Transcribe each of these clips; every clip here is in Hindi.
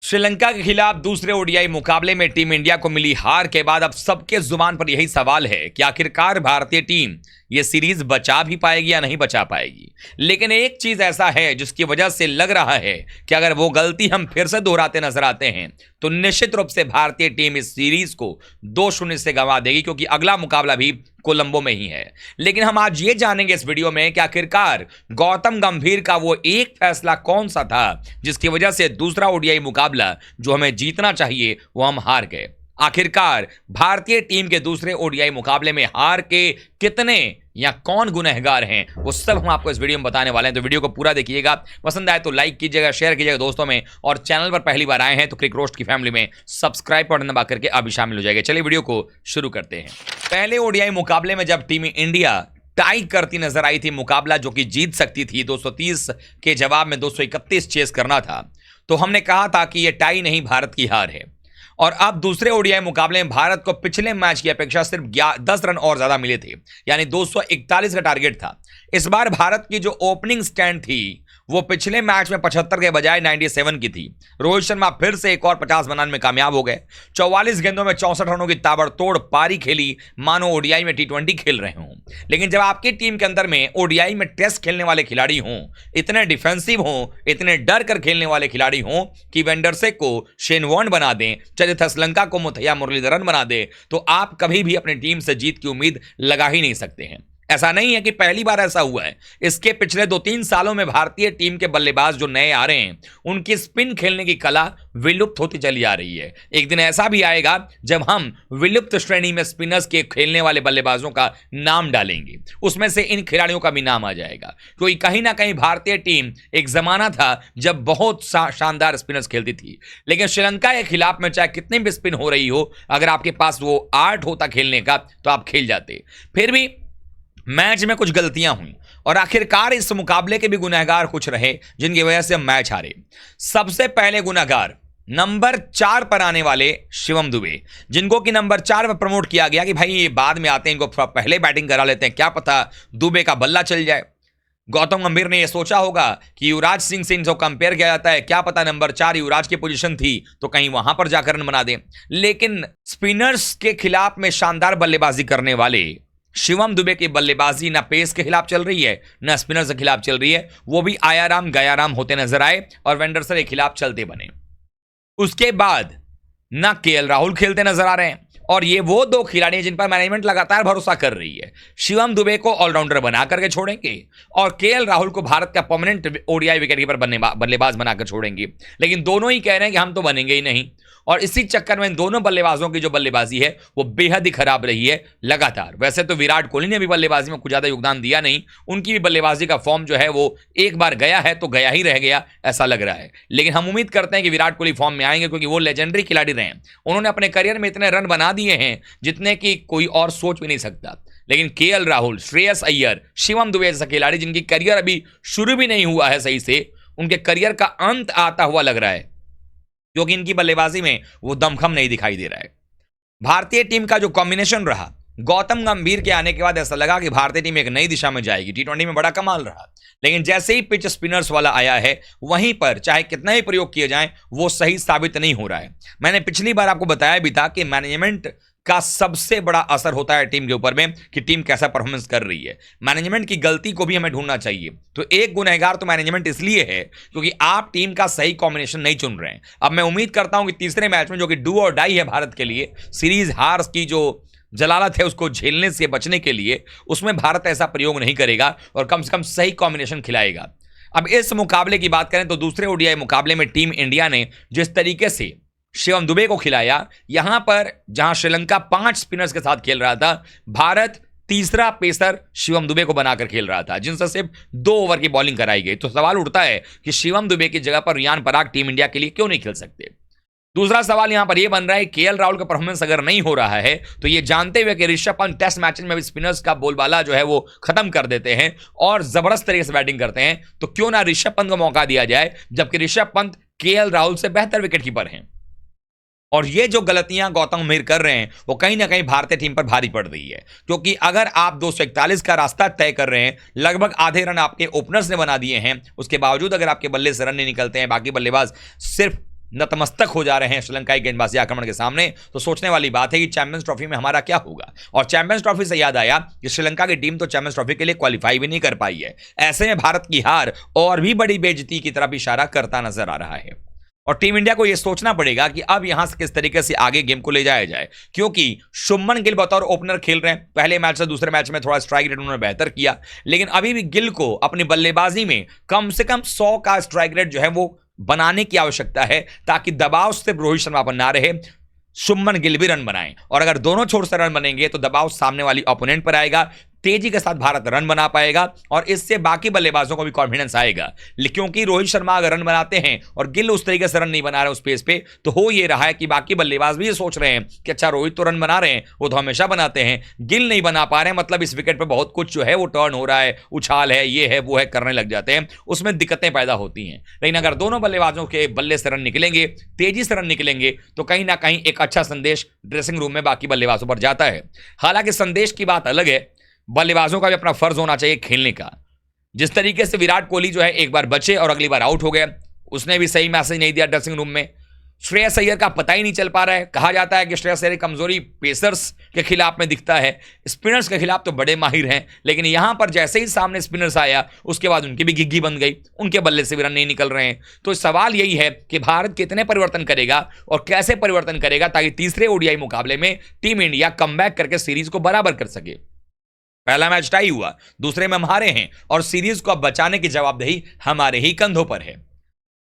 श्रीलंका के खिलाफ दूसरे ओडीआई मुकाबले में टीम इंडिया को मिली हार के बाद अब सबके जुबान पर यही सवाल है कि आखिरकार भारतीय टीम ये सीरीज बचा भी पाएगी या नहीं बचा पाएगी। लेकिन एक चीज ऐसा है जिसकी वजह से लग रहा है कि अगर वो गलती हम फिर से दोहराते नजर आते हैं तो निश्चित रूप से भारतीय टीम इस सीरीज को 2-0 से गंवा देगी, क्योंकि अगला मुकाबला भी कोलंबो में ही है। लेकिन हम आज ये जानेंगे इस वीडियो में कि आखिरकार गौतम गंभीर का वो एक फैसला कौन सा था जिसकी वजह से दूसरा ओडीआई मुकाबला जो हमें जीतना चाहिए वो हम हार गए। आखिरकार भारतीय टीम के दूसरे ओडीआई मुकाबले में हार के कितने या कौन गुनहगार हैं वो सब हम आपको इस वीडियो में बताने वाले हैं। तो वीडियो को पूरा देखिएगा, पसंद आए तो लाइक कीजिएगा, शेयर कीजिएगा दोस्तों में, और चैनल पर पहली बार आए हैं तो क्रिक रोस्ट की फैमिली में सब्सक्राइब बटन दबा करके अभी शामिल हो जाएगा। चलिए वीडियो को शुरू करते हैं। पहले ओडीआई मुकाबले में जब टीम इंडिया टाई करती नजर आई थी, मुकाबला जो कि जीत सकती थी, 230 के जवाब में 231 चेस करना था, तो हमने कहा था कि यह टाई नहीं भारत की हार है। और अब दूसरे ओडीआई मुकाबले में भारत को पिछले मैच की अपेक्षा सिर्फ 10 रन और ज्यादा मिले थे, यानी 241 का टारगेट था। इस बार भारत की जो ओपनिंग स्टैंड थी वो पिछले मैच में 75 के बजाय 97 की थी। रोहित शर्मा फिर से एक और 50 बनाने में कामयाब हो गए। 44 गेंदों में 64 रनों की ताबड़तोड़ पारी खेली, मानो ओडीआई में टी20 खेल रहे हों। लेकिन जब आपकी टीम के अंदर में ओडीआई में टेस्ट खेलने वाले खिलाड़ी हों, इतने डिफेंसिव हों, इतने डर कर खेलने वाले खिलाड़ी हों कि वेंडरसे को शेन वॉर्न बना दें, चरित्र श्रीलंका को मुथैया मुरलीधरन बना दे, तो आप कभी भी अपनी टीम से जीत की उम्मीद लगा ही नहीं सकते हैं। ऐसा नहीं है कि पहली बार ऐसा हुआ है, इसके पिछले 2-3 सालों में भारतीय टीम के बल्लेबाज जो नए आ रहे हैं उनकी स्पिन खेलने की कला विलुप्त होती चली आ रही है। एक दिन ऐसा भी आएगा जब हम विलुप्त श्रेणी में स्पिनर्स के खेलने वाले बल्लेबाजों का नाम डालेंगे, उसमें से इन खिलाड़ियों का भी नाम आ जाएगा, क्योंकि कहीं ना कहीं भारतीय टीम एक जमाना था जब बहुत शानदार स्पिनर्स खेलती थी। लेकिन श्रीलंका के खिलाफ में चाहे कितनी भी स्पिन हो रही हो, अगर आपके पास वो आर्ट होता खेलने का तो आप खेल जाते। फिर भी मैच में कुछ गलतियां हुई और आखिरकार इस मुकाबले के भी गुनहगार कुछ रहे जिनकी वजह से हम मैच हारे। सबसे पहले गुनहगार नंबर 4 पर आने वाले शिवम दुबे, जिनको कि नंबर 4 पर प्रमोट किया गया कि भाई ये बाद में आते हैं, इनको पहले बैटिंग करा लेते हैं, क्या पता दुबे का बल्ला चल जाए। गौतम गंभीर ने यह सोचा होगा कि युवराज सिंह से इनको कंपेयर किया जाता है, क्या पता नंबर 4 युवराज की पोजीशन थी तो कहीं वहां पर जाकर रन बना दें। लेकिन स्पिनर्स के खिलाफ में शानदार बल्लेबाजी करने वाले शिवम दुबे की बल्लेबाजी ना पेस के खिलाफ चल रही है ना स्पिनर्स के खिलाफ चल रही है, वो भी आयाराम गयाराम होते नजर आए और वेंडरसन के खिलाफ चलते बने। उसके बाद ना केएल राहुल खेलते नजर आ रहे हैं, और ये वो दो खिलाड़ी हैं जिन पर मैनेजमेंट लगातार भरोसा कर रही है। शिवम दुबे को ऑलराउंडर बना करके छोड़ेंगे और केएल राहुल को भारत का परमानेंट ओडीआई विकेटकीपर बल्लेबाज बनाकर छोड़ेंगे। लेकिन दोनों ही कह रहे हैं कि हम तो बनेंगे ही नहीं, और इसी चक्कर में इन दोनों बल्लेबाजों की जो बल्लेबाजी है वो बेहद ही खराब रही है लगातार। वैसे तो विराट कोहली ने भी बल्लेबाजी में कुछ ज्यादा योगदान दिया नहीं, उनकी भी बल्लेबाजी का फॉर्म जो है वो एक बार गया है तो गया ही रह गया ऐसा लग रहा है। लेकिन हम उम्मीद करते हैं कि विराट कोहली फॉर्म में आएंगे, क्योंकि वो लेजेंडरी खिलाड़ी रहे हैं। उन्होंने अपने करियर में इतने रन बना दिए हैं जितने की कोई और सोच भी नहीं सकता। लेकिन केएल राहुल, श्रेयस अय्यर, शिवम दुबे जैसा खिलाड़ी जिनकी करियर अभी शुरू भी नहीं हुआ है सही से, उनके करियर का अंत आता हुआ लग रहा है, क्योंकि इनकी बल्लेबाजी में वो दमखम नहीं दिखाई दे रहा है। भारतीय टीम का जो कॉम्बिनेशन रहा, गौतम गंभीर के आने के बाद ऐसा लगा कि भारतीय टीम एक नई दिशा में जाएगी। टी20 में बड़ा कमाल रहा, लेकिन जैसे ही पिच स्पिनर्स वाला आया है वहीं पर चाहे कितना ही प्रयोग किए जाएं वो सही साबित नहीं हो रहा है। मैंने पिछली बार आपको बताया भी था कि मैनेजमेंट का सबसे बड़ा असर होता है टीम के ऊपर में कि टीम कैसा परफॉर्मेंस कर रही है। मैनेजमेंट की गलती को भी हमें ढूंढना चाहिए। तो एक गुनहगार तो मैनेजमेंट इसलिए है क्योंकि आप टीम का सही कॉम्बिनेशन नहीं चुन रहे हैं। अब मैं उम्मीद करता हूं कि तीसरे मैच में, जो कि डू और डाई है भारत के लिए, सीरीज हार की जो जलालत है उसको झेलने से बचने के लिए, उसमें भारत ऐसा प्रयोग नहीं करेगा और कम से कम सही कॉम्बिनेशन खिलाएगा। अब इस मुकाबले की बात करें तो दूसरे ओडीआई मुकाबले में टीम इंडिया ने जिस तरीके से शिवम दुबे को खिलाया, यहां पर जहां श्रीलंका 5 स्पिनर्स के साथ खेल रहा था, भारत तीसरा पेसर शिवम दुबे को बनाकर खेल रहा था, जिनसे सिर्फ 2 ओवर की बॉलिंग कराई गई। तो सवाल उठता है कि शिवम दुबे की जगह पर रियान पराग टीम इंडिया के लिए क्यों नहीं खेल सकते। दूसरा सवाल यहां पर यह बन रहा है, केएल राहुल का परफॉर्मेंस अगर नहीं हो रहा है तो ये जानते हुए कि ऋषभ पंत टेस्ट मैचेस में भी स्पिनर्स का बोलबाला जो है वो खत्म कर देते हैं और जबरदस्त तरीके से बैटिंग करते हैं, तो क्यों ना ऋषभ पंत को मौका दिया जाए, जबकि ऋषभ पंत केएल राहुल से बेहतर विकेटकीपर हैं। और ये जो गलतियां गौतम गंभीर कर रहे हैं वो कहीं ना कहीं भारतीय टीम पर भारी पड़ रही है, क्योंकि अगर आप 241 का रास्ता तय कर रहे हैं, लगभग आधे रन आपके ओपनर्स ने बना दिए हैं, उसके बावजूद अगर आपके बल्ले से रन नहीं निकलते हैं, बाकी बल्लेबाज सिर्फ नतमस्तक हो जा रहे हैं श्रीलंकाई गेंदबाजी आक्रमण के सामने, तो सोचने वाली बात है कि चैंपियंस ट्रॉफी में हमारा क्या होगा। और चैंपियंस ट्रॉफी से याद आया कि श्रीलंका की टीम तो चैंपियंस ट्रॉफी के लिए क्वालिफाई भी नहीं कर पाई है। ऐसे में भारत की हार और भी बड़ी बेइज्जती की तरफ इशारा करता नजर आ रहा है और टीम इंडिया को यह सोचना पड़ेगा कि अब यहां से किस तरीके से आगे गेम को ले जाया जाए, क्योंकि शुभमन गिल बतौर ओपनर खेल रहे हैं। पहले मैच से दूसरे मैच में थोड़ा स्ट्राइक रेट उन्होंने बेहतर किया, लेकिन अभी भी गिल को अपनी बल्लेबाजी में कम से कम 100 का स्ट्राइक रेट जो है वो बनाने की आवश्यकता है, ताकि दबाव सिर्फ रोहित शर्मा पर ना रहे, शुभमन गिल भी रन बनाएं। और अगर दोनों छोर से रन बनेंगे तो दबाव सामने वाली ओपोनेंट पर आएगा, तेजी के साथ भारत रन बना पाएगा और इससे बाकी बल्लेबाजों को भी कॉन्फिडेंस आएगा। क्योंकि रोहित शर्मा अगर रन बनाते हैं और गिल उस तरीके से रन नहीं बना रहे उस पेस पे, तो हो ये रहा है कि बाकी बल्लेबाज भी ये सोच रहे हैं कि अच्छा रोहित तो रन बना रहे हैं, वो तो हमेशा बनाते हैं, गिल नहीं बना पा रहे हैं, मतलब इस विकेट पे बहुत कुछ जो है वो टर्न हो रहा है, उछाल है, ये है वो है, करने लग जाते हैं, उसमें दिक्कतें पैदा होती हैं। लेकिन अगर दोनों बल्लेबाजों के बल्ले से रन निकलेंगे, तेजी से रन निकलेंगे, तो कहीं ना कहीं एक अच्छा संदेश ड्रेसिंग रूम में बाकी बल्लेबाजों पर जाता है। हालांकि संदेश की बात अलग है, बल्लेबाजों का भी अपना फर्ज होना चाहिए खेलने का। जिस तरीके से विराट कोहली जो है एक बार बचे और अगली बार आउट हो गए, उसने भी सही मैसेज नहीं दिया ड्रेसिंग रूम में। श्रेयस अय्यर का पता ही नहीं चल पा रहा है। कहा जाता है कि श्रेयस अय्यर की कमजोरी पेसर्स के खिलाफ में दिखता है, स्पिनर्स के खिलाफ तो बड़े माहिर हैं, लेकिन यहां पर जैसे ही सामने स्पिनर्स आया उसके बाद उनकी भी घिग्गी बन गई, उनके बल्ले से भी रन नहीं निकल रहे हैं। तो सवाल यही है कि भारत कितने परिवर्तन करेगा और कैसे परिवर्तन करेगा ताकि तीसरे ओडीआई मुकाबले में टीम इंडिया कमबैक करके सीरीज को बराबर कर सके। पहला मैच टाई हुआ, दूसरे में हम हारे हैं और सीरीज को अब बचाने की जवाबदेही हमारे ही कंधों पर है।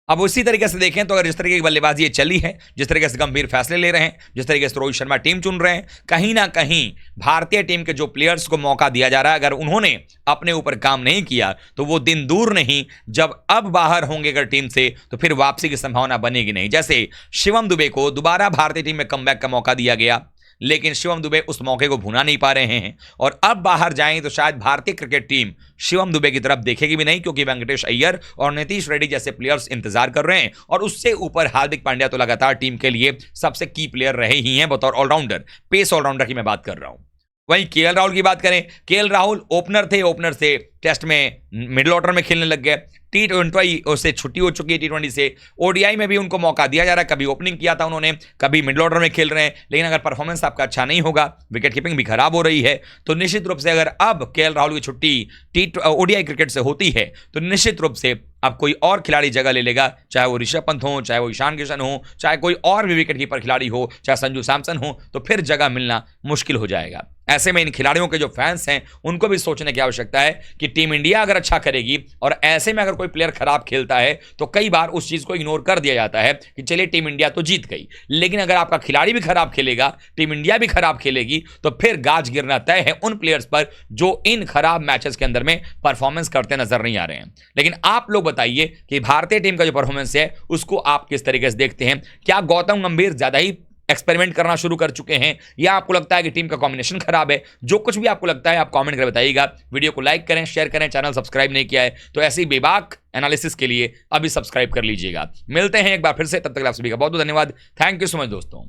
अब उसी तरीके से देखें तो अगर जिस तरीके की बल्लेबाजी ये चली है, जिस तरीके से गंभीर फैसले ले रहे हैं, जिस तरीके से रोहित शर्मा टीम चुन रहे हैं, कहीं ना कहीं भारतीय टीम के जो प्लेयर्स को मौका दिया जा रहा है, अगर उन्होंने अपने ऊपर काम नहीं किया तो वो दिन दूर नहीं जब अब बाहर होंगे अगर टीम से, तो फिर वापसी की संभावना बनेगी नहीं। जैसे शिवम दुबे को दोबारा भारतीय टीम में कमबैक का मौका दिया गया, लेकिन शिवम दुबे उस मौके को भुना नहीं पा रहे हैं और अब बाहर जाएं तो शायद भारतीय क्रिकेट टीम शिवम दुबे की तरफ देखेगी भी नहीं, क्योंकि वेंकटेश अय्यर और नीतीश रेड्डी जैसे प्लेयर्स इंतजार कर रहे हैं और उससे ऊपर हार्दिक पांड्या तो लगातार टीम के लिए सबसे की प्लेयर रहे ही हैं बतौर ऑलराउंडर, पेस ऑलराउंडर की मैं बात कर रहा हूं। वहीं केएल राहुल की बात करें, केएल राहुल ओपनर थे, ओपनर से टेस्ट में मिडिल ऑर्डर में खेलने लग गए, T20 से छुट्टी हो चुकी है, T20 से ओडीआई में भी उनको मौका दिया जा रहा है। कभी ओपनिंग किया था उन्होंने, कभी मिडिल ऑर्डर में खेल रहे हैं, लेकिन अगर परफॉर्मेंस आपका अच्छा नहीं होगा, विकेट कीपिंग भी खराब हो रही है, तो निश्चित रूप से अगर अब केएल राहुल की छुट्टी ओडीआई क्रिकेट से होती है तो निश्चित रूप से अब कोई और खिलाड़ी जगह ले लेगा, चाहे वो ऋषभ पंत हो, चाहे वो ईशान किशन हो, चाहे कोई और भी विकेट कीपर खिलाड़ी हो, चाहे संजू सैमसन हो, तो फिर जगह मिलना मुश्किल हो जाएगा। ऐसे में इन खिलाड़ियों के जो फैंस हैं उनको भी सोचने की आवश्यकता है कि टीम इंडिया अगर अच्छा करेगी और ऐसे में अगर कोई प्लेयर खराब खेलता है तो कई बार उस चीज को इग्नोर कर दिया जाता है कि चलिए टीम इंडिया तो जीत गई, लेकिन अगर आपका खिलाड़ी भी खराब खेलेगा, टीम इंडिया भी खराब खेलेगी, तो फिर गाज गिरना तय है उन प्लेयर्स पर जो इन खराब मैचेस के अंदर में परफॉर्मेंस करते नजर नहीं आ रहे हैं। लेकिन आप लोग बताइए कि भारतीय टीम का जो परफॉर्मेंस है उसको आप किस तरीके से देखते हैं? क्या गौतम गंभीर ज्यादा ही एक्सपेरिमेंट करना शुरू कर चुके हैं या आपको लगता है कि टीम का कॉम्बिनेशन खराब है? जो कुछ भी आपको लगता है आप कमेंट करके बताइएगा। वीडियो को लाइक करें, शेयर करें, चैनल सब्सक्राइब नहीं किया है तो ऐसी बेबाक एनालिसिस के लिए अभी सब्सक्राइब कर लीजिएगा। मिलते हैं एक बार फिर से, तब तक आप सभी का बहुत बहुत धन्यवाद। थैंक यू सो मच दोस्तों।